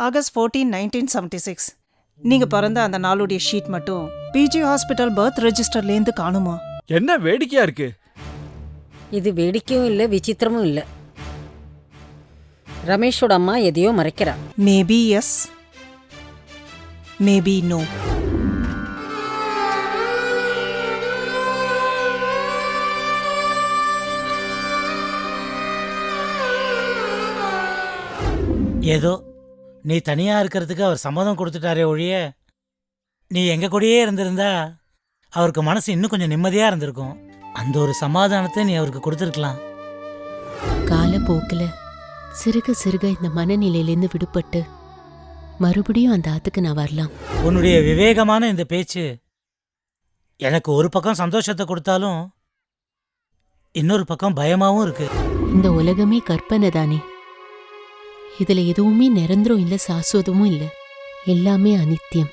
August 14, 1976. நீங்க பிறந்த அந்த நாளுடைய ஷீட் மட்டும் பிஜி ஹாஸ்பிட்டல் பர்த் ரெஜிஸ்டர்லேருந்து காணுமா? என்ன வேடிக்கையா இருக்கு? இது வேடிக்கையும் இல்லை, விசித்திரமும் இல்லை. ரமேஷோட அம்மா எதையோ மறைக்கிறா. Maybe yes, maybe no. ஏதோ நீ தனியா இருக்கிறதுக்கு அவர் சம்மதம் கொடுத்துட்டாரே ஒழிய, நீ எங்க கூடயே இருந்திருந்தா அவருக்கு மனசு இன்னும் கொஞ்சம் நிம்மதியா இருந்திருக்கும். அந்த ஒரு சமாதானத்தை நீ அவருக்கு கொடுத்துருக்கலாம். காலப்போக்கில் சிறுக சிறுக இந்த மனநிலையிலேருந்து விடுபட்டு மறுபடியும் அந்த ஆத்துக்கு நான் வரலாம். உன்னுடைய விவேகமான இந்த பேச்சு எனக்கு ஒரு பக்கம் சந்தோஷத்தை கொடுத்தாலும் இன்னொரு பக்கம் பயமாவும் இருக்கு. இந்த உலகமே கற்பனை தானே. இதுல எதுவுமே நிரந்தரம் இல்லை, சாஸ்வதமும் இல்லை. எல்லாமே அனித்தியம்.